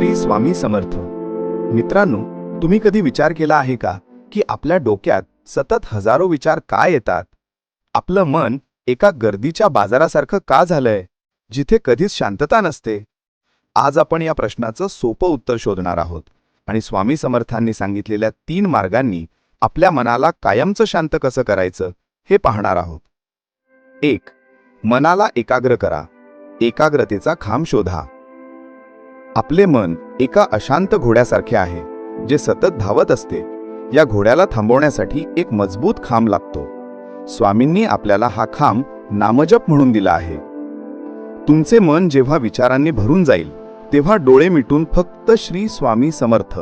श्री स्वामी समर्थ. मित्रांनो, तुम्ही कधी विचार केला आहे का की आपल्या डोक्यात सतत हजारो विचार का येतात? आपलं मन एका गर्दीच्या बाजारासारखं का झालंय, जिथे कधीच शांतता नसते? आज आपण या प्रश्नाचं सोपं उत्तर शोधणार आहोत आणि स्वामी समर्थांनी सांगितलेल्या 3 मार्गांनी आपल्या मनाला कायमचं शांत कसं करायचं हे पाहणार आहोत. 1. मनाला एकाग्र करा. एकाग्रतेचा खांब शोधा. आपले मन एका अशांत घोड्यासारखे आहे, जे सतत धावत असते. या घोड्याला थांबवण्यासाठी एक मजबूत खांब लागतो. स्वामींनी आपल्याला हा खांब नामजप म्हणून दिला आहे. तुमचे मन जेव्हा विचारांनी भरून जाईल, तेव्हा डोळे मिटून फक्त श्री स्वामी समर्थ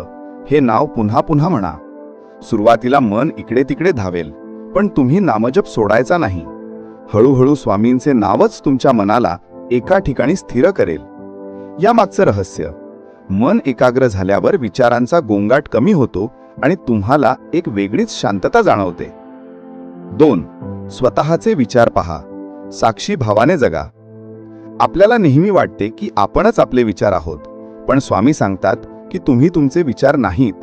हे नाव पुन्हा पुन्हा म्हणा. सुरुवातीला मन इकडे तिकडे धावेल, पण तुम्ही नामजप सोडायचा नाही. हळूहळू स्वामींचे नावच तुमच्या मनाला एका ठिकाणी स्थिर करेल. यामागचं रहस्य: मन एकाग्र झाल्यावर विचारांचा गोंगाट कमी होतो आणि तुम्हाला एक वेगळीच शांतता जाणवते. 2. स्वतःचे विचार पहा. साक्षी भावाने जगा. आपल्याला नेहमी वाटते की आपणच आपले विचार आहोत, पण स्वामी सांगतात की तुम्ही तुमचे विचार नाहीत.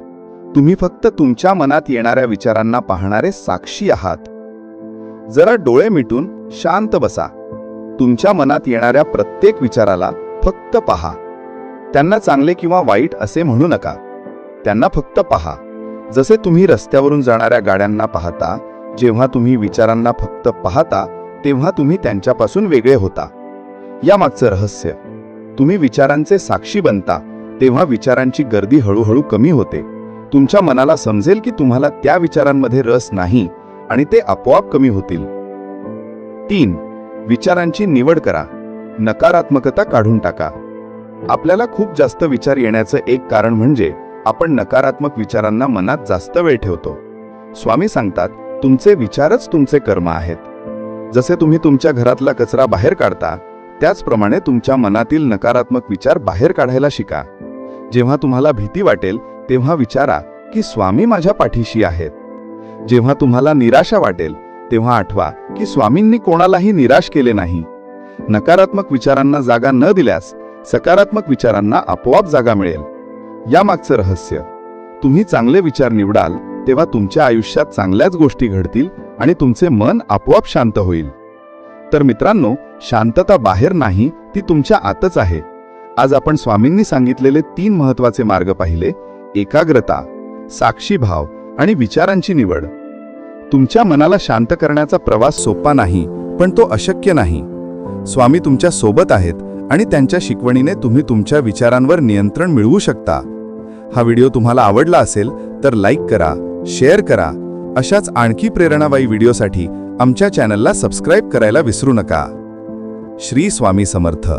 तुम्ही फक्त तुमच्या मनात येणाऱ्या विचारांना पाहणारे साक्षी आहात. जरा डोळे मिटून शांत बसा. तुमच्या मनात येणाऱ्या प्रत्येक विचाराला फक्त पहा. त्यांना चांगले किंवा वाईट असे म्हणू नका. त्यांना फक्त पहा, जसे तुम्ही रस्त्यावरून जाणाऱ्या गाड्यांना पाहता. जेव्हा तुम्ही विचारांना फक्त पाहता, तेव्हा तुम्ही त्यांच्यापासून वेगळे होता. यामागचं रहस्य: तुम्ही विचारांचे साक्षी बनता, तेव्हा विचारांची गर्दी हळूहळू कमी होते. तुमच्या मनाला समजेल की तुम्हाला त्या विचारांमध्ये रस नाही आणि ते आपोआप कमी होतील. 3. विचारांची निवड करा. नकारात्मकता काढून टाका. आपल्याला खूप जास्त विचार येण्याचं एक कारण म्हणजे आपण नकारात्मक विचारांना मनात जास्त वेळ ठेवतो. स्वामी सांगतात, तुमचे विचारच तुमचे कर्म आहेत. जसे तुम्ही तुमच्या घरातला कचरा बाहेर काढता, त्याचप्रमाणे तुमच्या मनातील नकारात्मक विचार बाहेर काढायला शिका. जेव्हा तुम्हाला भीती वाटेल, तेव्हा विचारा की स्वामी माझ्या पाठीशी आहेत. जेव्हा तुम्हाला निराशा वाटेल, तेव्हा आठवा की स्वामींनी कोणालाही निराश केले नाही. नकारात्मक विचारांना जागा न दिल्यास सकारात्मक विचारांना आपोआप जागा मिळेल. यामागचं रहस्य: तुम्ही चांगले विचार निवडाल, तेव्हा तुमच्या आयुष्यात चांगल्याच गोष्टी घडतील आणि तुमचे मन आपोआप शांत होईल. तर मित्रांनो, शांतता बाहेर नाही, ती तुमच्या आतच आहे. आज आपण स्वामींनी सांगितलेले 3 महत्त्वाचे मार्ग पाहिले: एकाग्रता, साक्षीभाव आणि विचारांची निवड. तुमच्या मनाला शांत करण्याचा प्रवास सोपा नाही, पण तो अशक्य नाही. स्वामी तुमच्या सोबत आहेत आणि त्यांच्या शिकवणीने तुम्ही तुमच्या विचारांवर नियंत्रण मिळवू शकता. हा व्हिडिओ तुम्हाला आवडला असेल तर लाईक करा, शेअर करा. अशाच आणखी प्रेरणादायी व्हिडिओसाठी आमच्या चॅनलला सबस्क्राईब करायला विसरू नका. श्री स्वामी समर्थ.